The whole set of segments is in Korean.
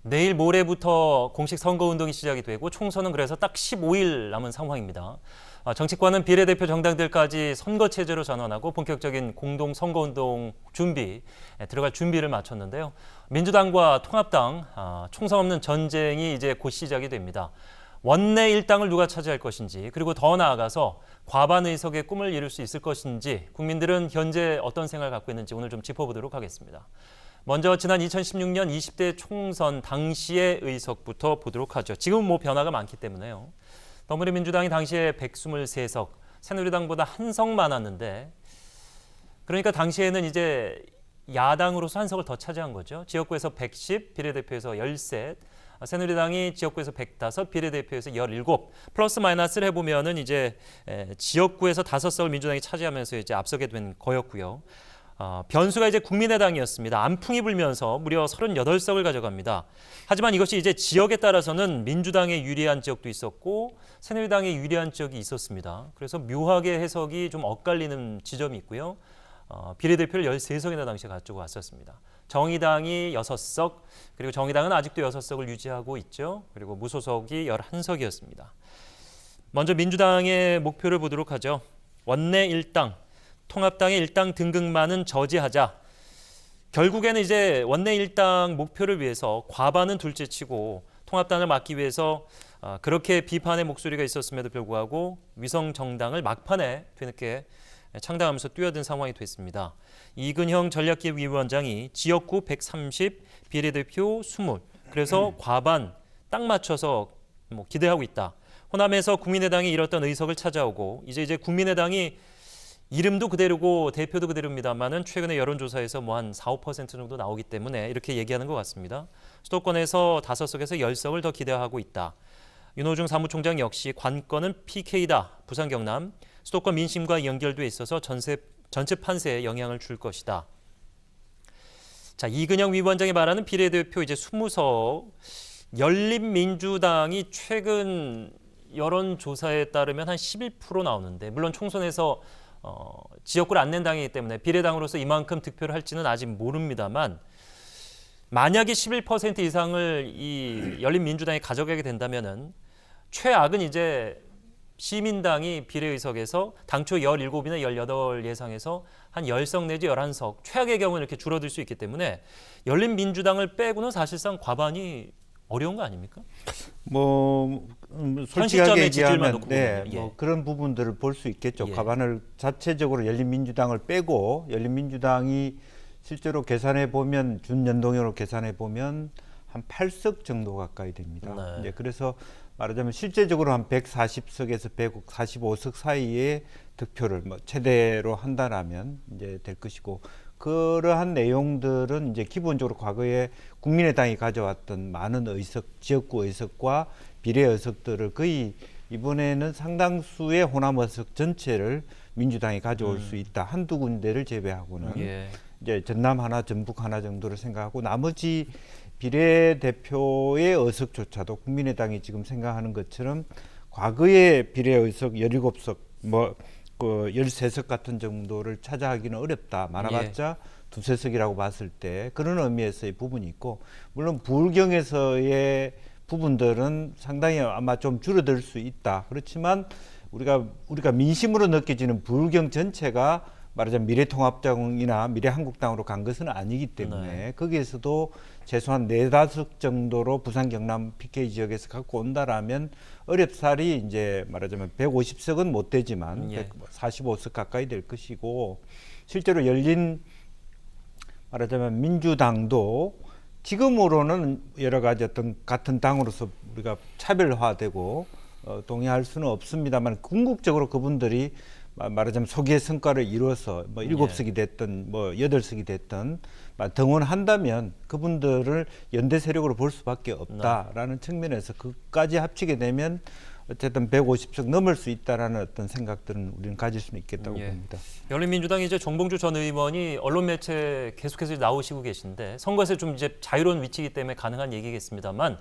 내일 모레부터 공식 선거운동이 시작이 되고 총선은 그래서 딱 15일 남은 상황입니다. 정치권은 비례대표 정당들까지 선거체제로 전환하고 본격적인 공동 선거운동 들어갈 준비를 마쳤는데요. 민주당과 통합당, 총선 없는 전쟁이 이제 곧 시작이 됩니다. 원내 일당을 누가 차지할 것인지, 그리고 더 나아가서 과반 의석의 꿈을 이룰 수 있을 것인지, 국민들은 현재 어떤 생각을 갖고 있는지 오늘 좀 짚어보도록 하겠습니다. 먼저 지난 2016년 20대 총선 당시의 의석부터 보도록 하죠. 지금은 뭐 변화가 많기 때문에요. 더불어민주당이 당시에 123석, 새누리당보다 한 석 많았는데, 그러니까 당시에는 이제 야당으로서 한 석을 더 차지한 거죠. 지역구에서 110, 비례대표에서 13, 새누리당이 지역구에서 105, 비례대표에서 17, 플러스 마이너스를 해보면은 이제 지역구에서 5석을 민주당이 차지하면서 이제 앞서게 된 거였고요. 변수가 이제 국민의당이었습니다. 안풍이 불면서 무려 38석을 가져갑니다. 하지만 이것이 이제 지역에 따라서는 민주당에 유리한 지역도 있었고 새누리당에 유리한 지역이 있었습니다. 그래서 묘하게 해석이 좀 엇갈리는 지점이 있고요. 비례대표를 13석이나 당시에 가지고 왔었습니다. 정의당이 6석, 그리고 정의당은 아직도 6석을 유지하고 있죠. 그리고 무소속이 11석이었습니다. 먼저 민주당의 목표를 보도록 하죠. 원내 일당, 통합당의 일당 등극만은 저지하자. 결국에는 이제 원내 일당 목표를 위해서 과반은 둘째치고 통합당을 막기 위해서 그렇게 비판의 목소리가 있었음에도 불구하고 위성 정당을 막판에 뒤늦게 창당하면서 뛰어든 상황이 됐습니다. 이근형 전략기획위원장이 지역구 130, 비례대표 20, 그래서 과반 딱 맞춰서 기대하고 있다. 호남에서 국민의당이 잃었던 의석을 찾아오고 이제 국민의당이 이름도 그대로고 대표도 그대로입니다만은 최근에 여론조사에서 한 4, 5% 정도 나오기 때문에 이렇게 얘기하는 것 같습니다. 수도권에서 5석에서 10석을 더 기대하고 있다. 윤호중 사무총장 역시 관건은 PK다. 부산 경남 수도권 민심과 연결돼 있어서 전체 판세에 영향을 줄 것이다. 자, 이근영 위원장이 말하는 비례대표 이제 20석, 열린민주당이 최근 여론조사에 따르면 한 11% 나오는데 물론 총선에서 지역구를 안 낸 당이기 때문에 비례당으로서 이만큼 득표를 할지는 아직 모릅니다만 만약에 11% 이상을 이 열린민주당이 가져가게 된다면은 최악은 이제 시민당이 비례의석에서 당초 17이나 18 예상해서 한 10석 내지 11석 최악의 경우는 이렇게 줄어들 수 있기 때문에 열린민주당을 빼고는 사실상 과반이 어려운 거 아닙니까? 솔직하게 얘기하면 예. 그런 부분들을 볼 수 있겠죠. 예. 과반을 자체적으로 열린민주당을 빼고 열린민주당이 실제로 계산해 보면 준연동형으로 계산해 보면 한 8석 정도 가까이 됩니다. 네. 이제 그래서 말하자면 실제적으로 한 140석에서 145석 사이에 득표를 최대로 한다라면 이제 될 것이고 그러한 내용들은 이제 기본적으로 과거에 국민의당이 가져왔던 많은 의석, 지역구 의석과 비례 의석들을 거의 이번에는 상당수의 호남 의석 전체를 민주당이 가져올 수 있다. 한두 군데를 제외하고는 예. 이제 전남 하나, 전북 하나 정도를 생각하고 나머지 비례대표의 의석조차도 국민의당이 지금 생각하는 것처럼 과거의 비례 의석 17석 13석 같은 정도를 차지하기는 어렵다. 많아봤자 두세 석이라고 봤을 때 그런 의미에서의 부분이 있고 물론 부울경에서의 부분들은 상당히 아마 좀 줄어들 수 있다. 그렇지만 우리가 민심으로 느껴지는 부울경 전체가 말하자면 미래통합당이나 미래한국당으로 간 것은 아니기 때문에 거기에서도 최소한 4, 5석 정도로 부산 경남 PK 지역에서 갖고 온다라면 어렵사리 이제 말하자면 150석은 못 되지만 145석 가까이 될 것이고 실제로 열린 말하자면 민주당도 지금으로는 여러 가지 어떤 같은 당으로서 우리가 차별화되고 동의할 수는 없습니다만 궁극적으로 그분들이 말하자면 소기의 성과를 이루어서 7석이 됐든 8석이 됐든 등원한다면 그분들을 연대 세력으로 볼 수밖에 없다라는 측면에서 그까지 합치게 되면 어쨌든 150석 넘을 수 있다라는 어떤 생각들은 우리는 가질 수는 있겠다고 봅니다. 열린민주당이 이제 정봉주 전 의원이 언론 매체 계속해서 나오시고 계신데 선거에서 좀 이제 자유로운 위치이기 때문에 가능한 얘기겠습니다만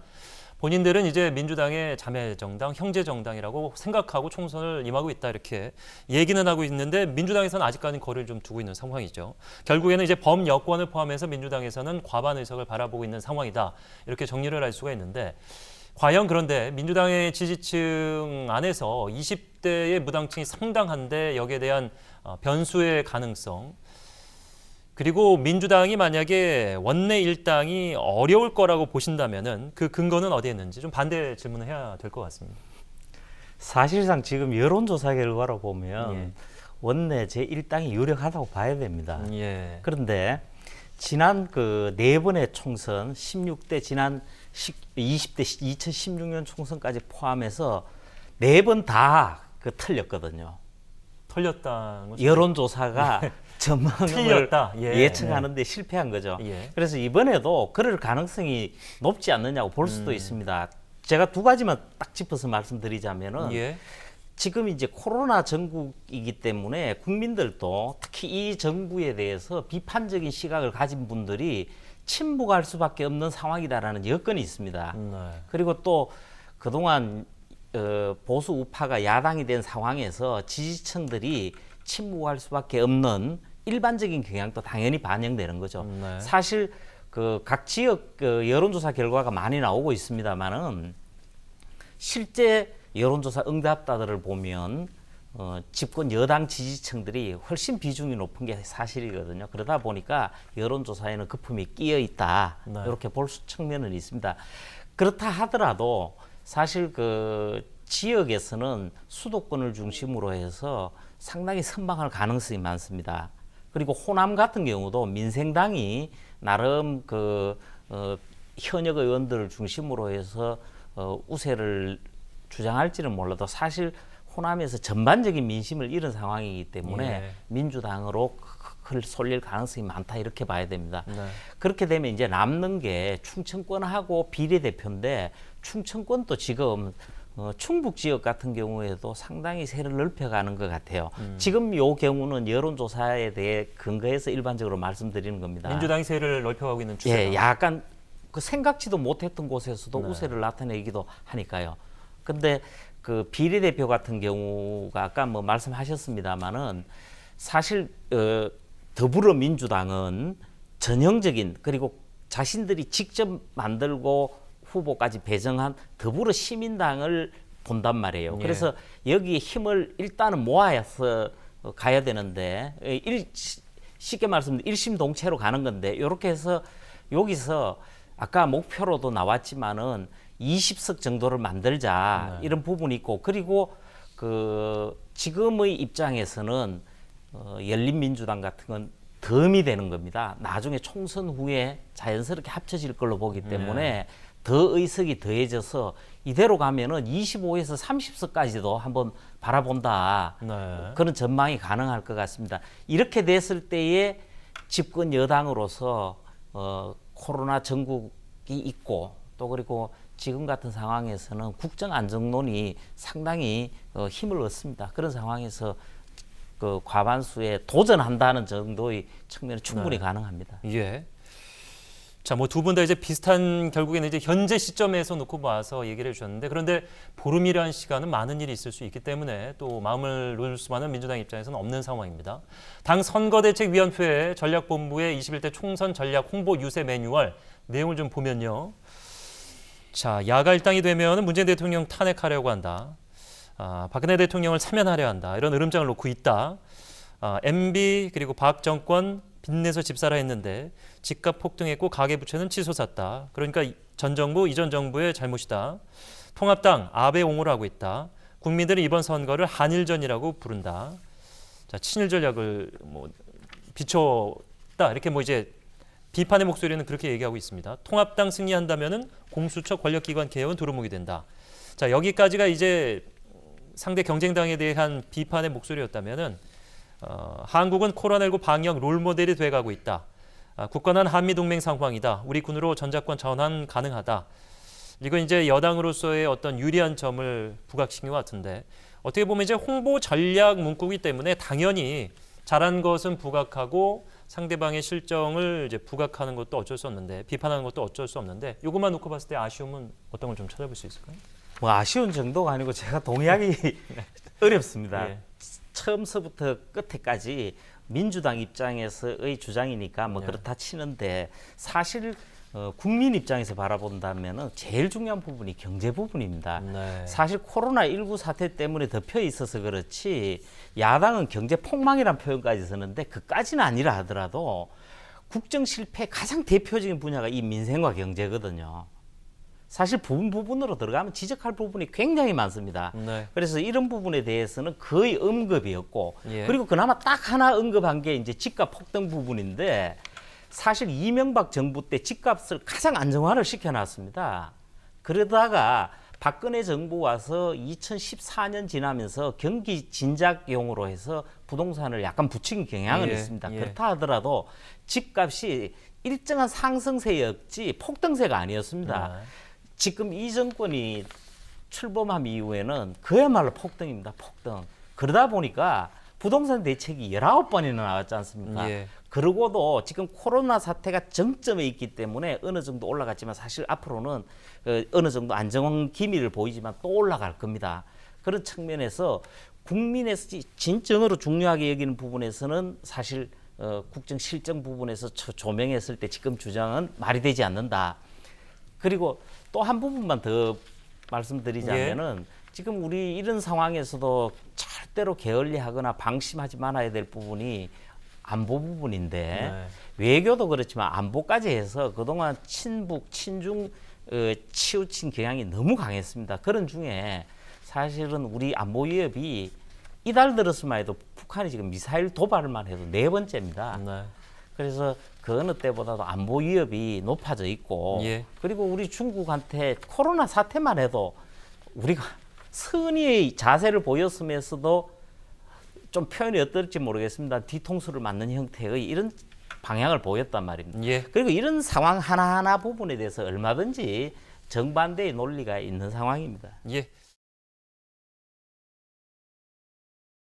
본인들은 이제 민주당의 자매 정당, 형제 정당이라고 생각하고 총선을 임하고 있다 이렇게 얘기는 하고 있는데 민주당에서는 아직까지 거리를 좀 두고 있는 상황이죠. 결국에는 이제 범여권을 포함해서 민주당에서는 과반 의석을 바라보고 있는 상황이다 이렇게 정리를 할 수가 있는데 과연 그런데 민주당의 지지층 안에서 20대의 무당층이 상당한데 여기에 대한 변수의 가능성 그리고 민주당이 만약에 원내 일당이 어려울 거라고 보신다면은 그 근거는 어디에 있는지 좀 반대 질문을 해야 될 것 같습니다. 사실상 지금 여론조사 결과로 보면 예. 원내 제1당이 유력하다고 봐야 됩니다. 예. 그런데 지난 그 네 번의 총선, 16대 지난 20대 2016년 총선까지 포함해서 네 번 다 그 틀렸거든요. 털렸다는 거죠. 여론조사가 전망을 틀렸다. 예. 예측하는데 실패한 거죠. 예. 그래서 이번에도 그럴 가능성이 높지 않느냐고 볼 수도 있습니다. 제가 두 가지만 딱 짚어서 말씀드리자면은 예. 지금 이제 코로나 전국이기 때문에 국민들도 특히 이 정부에 대해서 비판적인 시각을 가진 분들이 침묵할 수밖에 없는 상황이다라는 여건이 있습니다. 네. 그리고 또 그동안 보수 우파가 야당이 된 상황에서 지지층들이 침묵할 수밖에 없는 일반적인 경향도 당연히 반영되는 거죠. 네. 사실 그 각 지역 그 여론조사 결과가 많이 나오고 있습니다만은 실제 여론조사 응답자들을 보면 집권 여당 지지층들이 훨씬 비중이 높은 게 사실이거든요. 그러다 보니까 여론조사에는 거품이 끼어 있다. 네. 이렇게 볼 측면은 있습니다. 그렇다 하더라도 사실 그 지역에서는 수도권을 중심으로 해서 상당히 선방할 가능성이 많습니다. 그리고 호남 같은 경우도 민생당이 나름 그 현역 의원들을 중심으로 해서 우세를 주장할지는 몰라도 사실 호남에서 전반적인 민심을 잃은 상황이기 때문에 예. 민주당으로 쏠릴 가능성이 많다 이렇게 봐야 됩니다. 네. 그렇게 되면 이제 남는 게 충청권하고 비례대표인데 충청권도 지금 충북 지역 같은 경우에도 상당히 세를 넓혀가는 것 같아요. 지금 요 경우는 여론조사에 대해 근거해서 일반적으로 말씀드리는 겁니다. 민주당이 세를 넓혀가고 있는 추세다. 예, 약간 그 생각지도 못했던 곳에서도 네. 우세를 나타내기도 하니까요. 근데 그 비례대표 같은 경우가 아까 뭐 말씀하셨습니다마는 사실 더불어민주당은 전형적인 그리고 자신들이 직접 만들고 후보까지 배정한 더불어시민당을 본단 말이에요. 예. 그래서 여기에 힘을 일단은 모아서 가야 되는데 쉽게 말씀드리면 일심동체로 가는 건데 이렇게 해서 여기서 아까 목표로도 나왔지만은 20석 정도를 만들자 네. 이런 부분이 있고 그리고 그 지금의 입장에서는 열린민주당 같은 건 덤이 되는 겁니다. 나중에 총선 후에 자연스럽게 합쳐질 걸로 보기 때문에 더 의석이 더해져서 이대로 가면은 25에서 30석까지도 한번 바라본다. 네. 그런 전망이 가능할 것 같습니다. 이렇게 됐을 때에 집권 여당으로서 코로나 전국이 있고 또 그리고 지금 같은 상황에서는 국정 안정론이 상당히 힘을 얻습니다. 그런 상황에서 그 과반수에 도전한다는 정도의 측면이 충분히 네. 가능합니다. 예. 자, 뭐 두 분 다 이제 비슷한 결국에는 이제 현재 시점에서 놓고 봐서 얘기를 해주셨는데 그런데 보름이라는 시간은 많은 일이 있을 수 있기 때문에 또 마음을 놓을 수만은 민주당 입장에서는 없는 상황입니다. 당 선거대책위원회 전략본부의 21대 총선 전략 홍보 유세 매뉴얼 내용을 좀 보면요. 자, 야가 일당이 되면 문재인 대통령 탄핵하려고 한다. 박근혜 대통령을 사면하려 한다. 이런 으름장을 놓고 있다. MB 그리고 박 정권 빚내서 집사라 했는데 집값 폭등했고 가계부채는 치솟았다. 그러니까 전 정부, 이전 정부의 잘못이다. 통합당 아베 옹호를 하고 있다. 국민들은 이번 선거를 한일전이라고 부른다. 자, 친일 전략을 뭐 비춰다. 이렇게 뭐 이제 비판의 목소리는 그렇게 얘기하고 있습니다. 통합당 승리한다면은 공수처 권력기관 개혁은 두루묵이 된다. 자, 여기까지가 이제 상대 경쟁당에 대한 비판의 목소리였다면은 한국은 코로나19 방역 롤모델이 돼가고 있다. 굳건한 한미동맹 상황이다. 우리 군으로 전작권 전환 가능하다. 이건 이제 여당으로서의 어떤 유리한 점을 부각시킨 것 같은데 어떻게 보면 이제 홍보 전략 문구이기 때문에 당연히 잘한 것은 부각하고 상대방의 실정을 이제 부각하는 것도 어쩔 수 없는데 비판하는 것도 어쩔 수 없는데 이것만 놓고 봤을 때 아쉬움은 어떤 걸 좀 찾아볼 수 있을까요? 뭐 아쉬운 정도가 아니고 제가 동의하기 어렵습니다. 예. 처음서부터 끝에까지 민주당 입장에서의 주장이니까 뭐 네. 그렇다 치는데 사실 국민 입장에서 바라본다면은 제일 중요한 부분이 경제 부분입니다. 네. 사실 코로나19 사태 때문에 덮여 있어서 그렇지 야당은 경제 폭망이라는 표현까지 쓰는데 그까지는 아니라 하더라도 국정 실패의 가장 대표적인 분야가 이 민생과 경제거든요. 사실 부분으로 들어가면 지적할 부분이 굉장히 많습니다. 네. 그래서 이런 부분에 대해서는 거의 언급이었고 예. 그리고 그나마 딱 하나 언급한 게 이제 집값 폭등 부분인데 사실 이명박 정부 때 집값을 가장 안정화를 시켜놨습니다. 그러다가 박근혜 정부 와서 2014년 지나면서 경기 진작용으로 해서 부동산을 약간 부추긴 경향은 예, 있습니다. 예. 그렇다 하더라도 집값이 일정한 상승세였지 폭등세가 아니었습니다. 네. 지금 이 정권이 출범한 이후에는 그야말로 폭등입니다. 폭등. 그러다 보니까 부동산 대책이 19번이나 나왔지 않습니까? 예. 그러고도 지금 코로나 사태가 정점에 있기 때문에 어느 정도 올라갔지만 사실 앞으로는 어느 정도 안정 기미를 보이지만 또 올라갈 겁니다. 그런 측면에서 국민에서 진정으로 중요하게 여기는 부분에서는 사실 국정 실정 부분에서 조명했을 때 지금 주장은 말이 되지 않는다. 그리고 또 한 부분만 더 말씀드리자면은 지금 우리 이런 상황에서도 절대로 게을리하거나 방심하지 말아야 될 부분이 안보 부분인데 네. 외교도 그렇지만 안보까지 해서 그동안 친북, 친중 치우친 경향이 너무 강했습니다. 그런 중에 사실은 우리 안보 위협이 이달 들었을만 해도 북한이 지금 미사일 도발만 해도 4번째입니다. 네. 그래서 그 어느 때보다도 안보 위협이 높아져 있고 예. 그리고 우리 중국한테 코로나 사태만 해도 우리가 선의의 자세를 보였으면서도 좀 표현이 어떨지 모르겠습니다. 뒤통수를 맞는 형태의 이런 방향을 보였단 말입니다. 예. 그리고 이런 상황 하나하나 부분에 대해서 얼마든지 정반대의 논리가 있는 상황입니다. 예.